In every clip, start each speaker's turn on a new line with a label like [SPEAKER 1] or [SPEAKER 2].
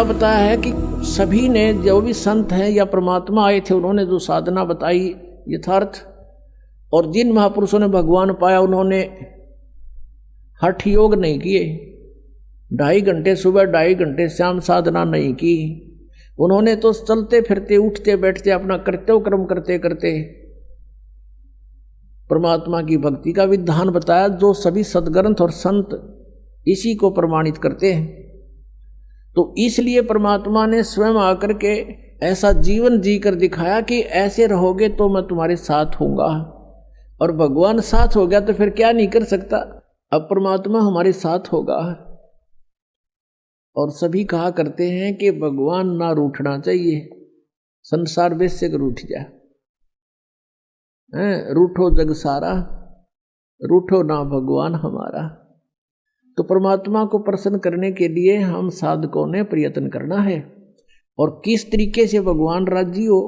[SPEAKER 1] बताया है कि सभी ने, जो भी संत हैं या परमात्मा आए थे, उन्होंने जो साधना बताई यथार्थ, और जिन महापुरुषों ने भगवान पाया उन्होंने हठ योग नहीं किए, 2.5 घंटे सुबह 2.5 घंटे शाम साधना नहीं की। उन्होंने तो चलते फिरते उठते बैठते अपना कर्तव्य कर्म करते करते परमात्मा की भक्ति का विधान बताया, जो सभी सदग्रंथ और संत इसी को प्रमाणित करते हैं। तो इसलिए परमात्मा ने स्वयं आकर के ऐसा जीवन जी कर दिखाया कि ऐसे रहोगे तो मैं तुम्हारे साथ होऊंगा। और भगवान साथ हो गया तो फिर क्या नहीं कर सकता। अब परमात्मा हमारे साथ होगा। और सभी कहा करते हैं कि भगवान ना रूठना चाहिए, संसार वैसे कर रूठ जाए, रूठो जग सारा, रूठो ना भगवान हमारा। तो परमात्मा को प्रसन्न करने के लिए हम साधकों ने प्रयत्न करना है। और किस तरीके से भगवान राजी हो,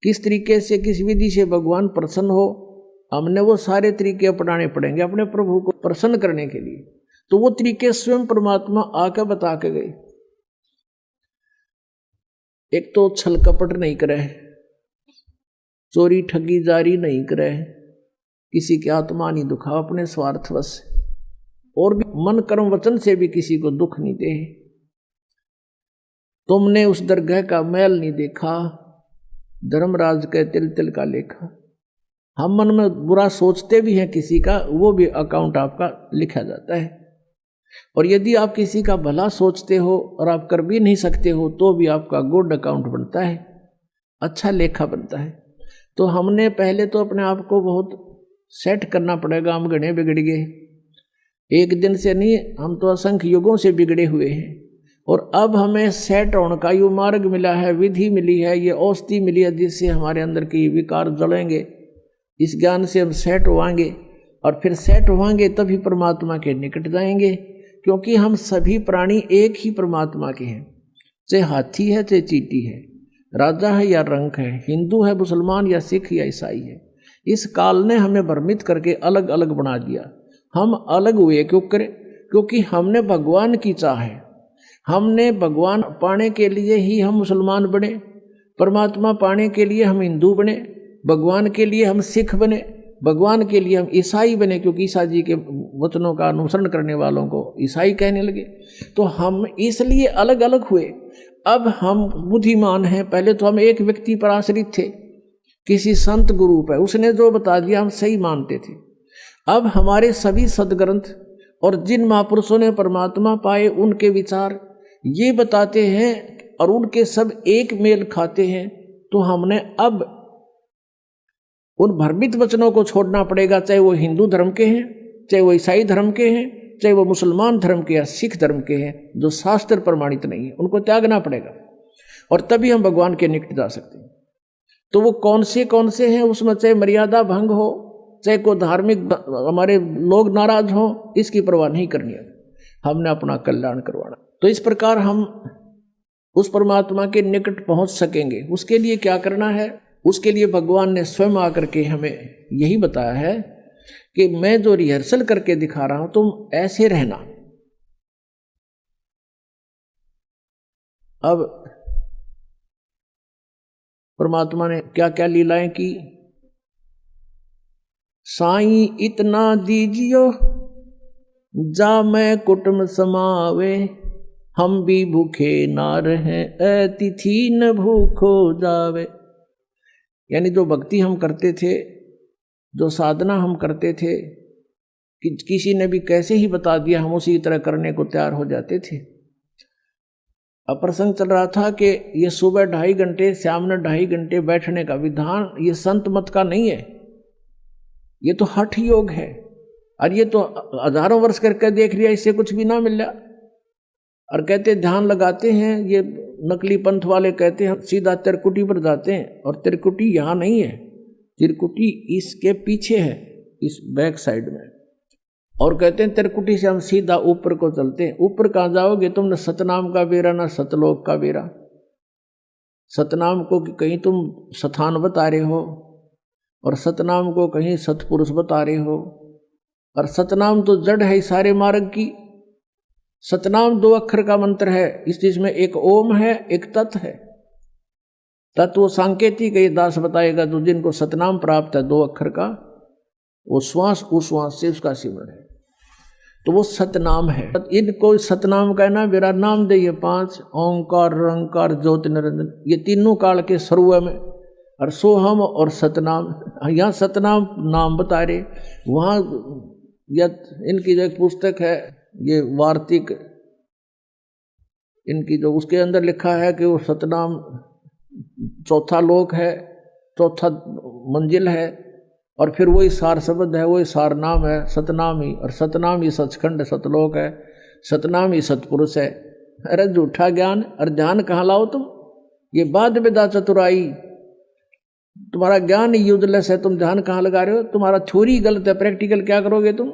[SPEAKER 1] किस तरीके से, किस विधि से भगवान प्रसन्न हो, हमने वो सारे तरीके अपनाने पड़ेंगे अपने प्रभु को प्रसन्न करने के लिए। तो वो तरीके स्वयं परमात्मा आकर बता के गए। एक तो छल कपट नहीं करे, चोरी ठगी जारी नहीं करे, किसी की आत्मा नहीं दुखा अपने स्वार्थवश, और भी मन कर्म वचन से भी किसी को दुख नहीं दे। तुमने उस दरगाह का मैल नहीं देखा, धर्मराज के तिल तिल का लेखा। हम मन में बुरा सोचते भी हैं किसी का, वो भी अकाउंट आपका लिखा जाता है। और यदि आप किसी का भला सोचते हो और आप कर भी नहीं सकते हो तो भी आपका गुड अकाउंट बनता है, अच्छा लेखा बनता है। तो हमने पहले तो अपने आप को बहुत सेट करना पड़ेगा। हम घने बिगड़ गए, एक दिन से नहीं, हम तो असंख्य युगों से बिगड़े हुए हैं। और अब हमें सेट होने का ये मार्ग मिला है, विधि मिली है, ये औषधि मिली है, जिससे हमारे अंदर की विकार जलेंगे। इस ज्ञान से हम सेट होवांगे, और फिर सेट होवांगे तभी परमात्मा के निकट जाएंगे। क्योंकि हम सभी प्राणी एक ही परमात्मा के हैं, चाहे हाथी है चाहे चींटी है, राजा है या रंक है, हिंदू है मुसलमान या सिख या ईसाई है। इस काल ने हमें भ्रमित करके अलग अलग बना दिया। हम अलग हुए क्यों करें? क्योंकि हमने भगवान की चाह है। हमने भगवान पाने के लिए ही हम मुसलमान बने, परमात्मा पाने के लिए हम हिंदू बने, भगवान के लिए हम सिख बने, भगवान के लिए हम ईसाई बने, क्योंकि ईसा जी के वचनों का अनुसरण करने वालों को ईसाई कहने लगे। तो हम इसलिए अलग अलग हुए। अब हम बुद्धिमान हैं। पहले तो हम एक व्यक्ति पर आश्रित थे, किसी संत गुरु पर, उसने जो बता दिया हम सही मानते थे। अब हमारे सभी सदग्रंथ और जिन महापुरुषों ने परमात्मा पाए उनके विचार ये बताते हैं, और उनके सब एक मेल खाते हैं। तो हमने अब उन भ्रमित वचनों को छोड़ना पड़ेगा, चाहे वो हिंदू धर्म के हैं, चाहे वो ईसाई धर्म के हैं, चाहे वो मुसलमान धर्म के या सिख धर्म के हैं, जो शास्त्र प्रमाणित नहीं है, उनको त्यागना पड़ेगा। और तभी हम भगवान के निकट जा सकते हैं। तो वो कौन से हैं, उसमें चाहे मर्यादा भंग हो, चाहे कोई धार्मिक हमारे लोग नाराज हो, इसकी परवाह नहीं करनी है। हमने अपना कल्याण करवाना। तो इस प्रकार हम उस परमात्मा के निकट पहुंच सकेंगे। उसके लिए क्या करना है? उसके लिए भगवान ने स्वयं आकर के हमें यही बताया है कि मैं जो रिहर्सल करके दिखा रहा हूं तुम ऐसे रहना। अब परमात्मा ने क्या क्या लीलाएं की। साईं इतना दीजियो जा मैं कुटुंब समावे, हम भी भूखे ना रहे अतिथि न भूखो जावे। यानी जो भक्ति हम करते थे, जो साधना हम करते थे, कि किसी ने भी कैसे ही बता दिया हम उसी तरह करने को तैयार हो जाते थे। अब प्रसंग चल रहा था कि ये सुबह 2.5 घंटे, शाम में 2.5 घंटे बैठने का विधान ये संत मत का नहीं है, ये तो हठ योग है। और ये तो हजारों वर्ष करके देख लिया, इससे कुछ भी ना मिल रहा। और कहते ध्यान लगाते हैं, ये नकली पंथ वाले कहते हैं सीधा त्रिकुटी पर जाते हैं, और त्रिकुटी यहाँ नहीं है, त्रिकुटी इसके पीछे है, इस बैक साइड में। और कहते हैं त्रिकुटी से हम सीधा ऊपर को चलते हैं। ऊपर कहाँ जाओगे तुम? न सतनाम का बेरा न सतलोक का बेरा। सतनाम को कहीं तुम स्थान बता रहे हो, और सतनाम को कहीं सतपुरुष बता रहे हो। और सतनाम तो जड़ है सारे मार्ग की, सतनाम 2 अक्षर का मंत्र है। इस चीज में एक ओम है, एक तत् है। तत्व सांकेतिक ये दास बताएगा। तो जिनको सतनाम प्राप्त है 2 अक्षर का, वो श्वास उश्वास से उसका सिमरण है, तो वो सतनाम है। इनको सतनाम कहना, मेरा नाम दे। ये 5 ओंकार रंकार ज्योति निरंजन, ये तीनों काल के सर्व में, और सोहम और सतनाम। यहाँ सतनाम नाम बता रहे, वहाँ इनकी जो एक पुस्तक है ये वार्तिक, इनकी जो उसके अंदर लिखा है कि वो सतनाम 4था लोक है, 4था मंजिल है, और फिर वही सार शब्द है, वही सार नाम है सतनाम ही। और सतनाम ही सचखंड सतलोक है, सतनाम ही सतपुरुष है। अरे झूठा ज्ञान और ध्यान कहाँ लाओ तुम? ये बाद विदा चतुराई, तुम्हारा ज्ञान यूजलेस है, तुम ध्यान कहाँ लगा रहे हो? तुम्हारा थ्योरी गलत है, प्रैक्टिकल क्या करोगे तुम?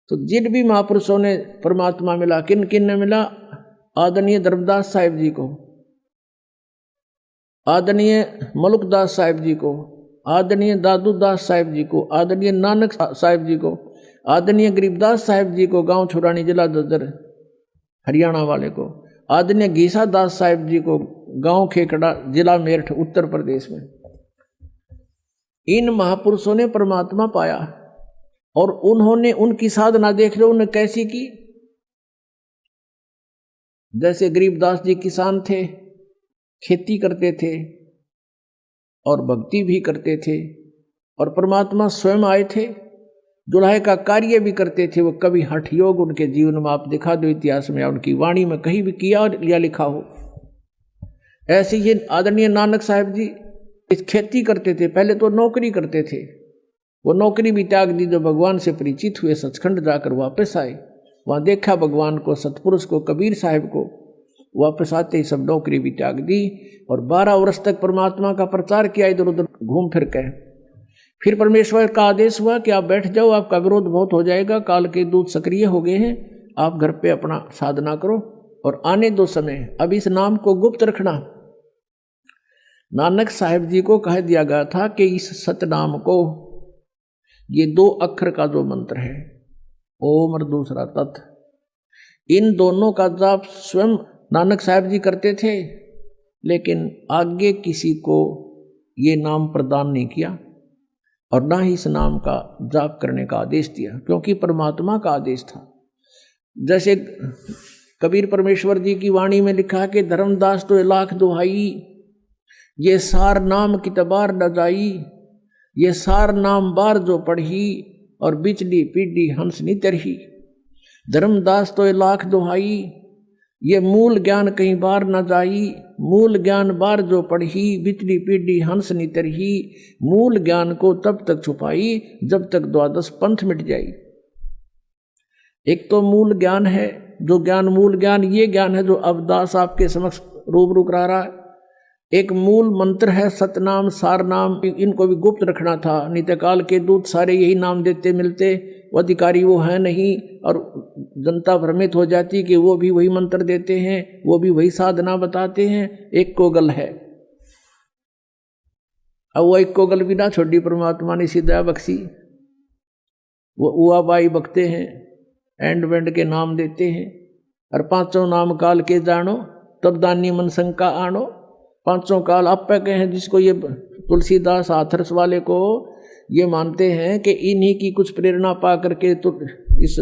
[SPEAKER 1] तो जिन भी महापुरुषों ने परमात्मा मिला, किन किन ने मिला? आदरणीय धर्मदास साहिब जी को, आदरणीय मलुकदास साहिब जी को, आदरणीय दादू दास साहिब जी को, आदरणीय नानक साहिब जी को, आदरणीय गरीबदास साहिब जी को, गांव छुरानी जिला ददर हरियाणा वाले को, आदरणीय घीसा दास साहिब जी को, गांव खेकड़ा जिला मेरठ उत्तर प्रदेश में। इन महापुरुषों ने परमात्मा पाया, और उन्होंने उनकी साधना देख लो उन्होंने कैसी की। जैसे गरीबदास जी किसान थे, खेती करते थे और भक्ति भी करते थे, और परमात्मा स्वयं आए थे, दुल्हे का कार्य भी करते थे। वो कभी हठ योग उनके जीवन में आप दिखा दो इतिहास में या उनकी वाणी में कहीं भी किया या लिखा हो। ऐसे ही आदरणीय नानक साहिब जी इस खेती करते थे, पहले तो नौकरी करते थे, वो नौकरी भी त्याग दी। जो भगवान से परिचित हुए, सचखंड जाकर वापस आए, वहाँ देखा भगवान को, सतपुरुष को, कबीर साहिब को, वापस आते ही सब नौकरी भी त्याग दी, और 12 वर्ष तक परमात्मा का प्रचार किया इधर उधर घूम फिर के। फिर परमेश्वर का आदेश हुआ कि आप बैठ जाओ, आपका विरोध बहुत हो जाएगा, काल के दूत सक्रिय हो गए हैं, आप घर पे अपना साधना करो और आने दो समय। अब इस नाम को गुप्त रखना। नानक साहिब जी को कह दिया गया था कि इस सतनाम को, ये 2 अक्षर का जो मंत्र है, ओम और दूसरा तत्, इन दोनों का जाप स्वयं नानक साहिब जी करते थे, लेकिन आगे किसी को ये नाम प्रदान नहीं किया और ना ही इस नाम का जाप करने का आदेश दिया, क्योंकि परमात्मा का आदेश था। जैसे कबीर परमेश्वर जी की वाणी में लिखा कि धर्मदास तो 1,00,000 दुहाई, ये सार नाम कितबार न जाई, ये सार नाम बार जो पढ़ी, और बिचली पीढ़ी हंस नी तरही। धर्मदास तो 1,00,000 दुहाई, ये मूल ज्ञान कहीं बार न जाई, मूल ज्ञान बार जो पढ़ी, बिचली पीढ़ी हंस नी तरही। मूल ज्ञान को तब तक छुपाई जब तक 12 पंथ मिट जाई। एक तो मूल ज्ञान है, जो ज्ञान मूल ज्ञान ये ज्ञान है जो अब दास आपके समक्ष रूबरू करा रहा है। एक मूल मंत्र है सतनाम सार नाम, इनको भी गुप्त रखना था। नित्यकाल के दूत सारे यही नाम देते मिलते, वो अधिकारी वो है नहीं, और जनता भ्रमित हो जाती कि वो भी वही मंत्र देते हैं, वो भी वही साधना बताते हैं। एक कोगल है, अब वो एक कोगल भी ना छोड़ी, परमात्मा ने सीधा बख्शी। वो उआ बाई बकते हैं, एंड वेंड के नाम देते हैं, और 5 नाम काल के जानो, तब दानी मन शंका आनो। 5 काल आप पे हैं, जिसको ये तुलसीदास हाथरस वाले को ये मानते हैं कि इन्हीं की कुछ प्रेरणा पा करके तो इस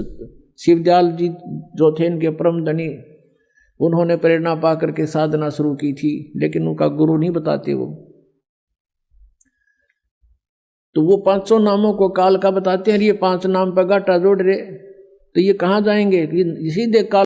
[SPEAKER 1] शिवदयाल जी जो थे इनके परम धनी, उन्होंने प्रेरणा पा करके साधना शुरू की थी, लेकिन उनका गुरु नहीं बताते वो। तो वो 500 नामों को काल का बताते हैं, ये 5 नाम पर गाटा जोड़ रहे, तो ये कहाँ जाएंगे? ये सीधे काल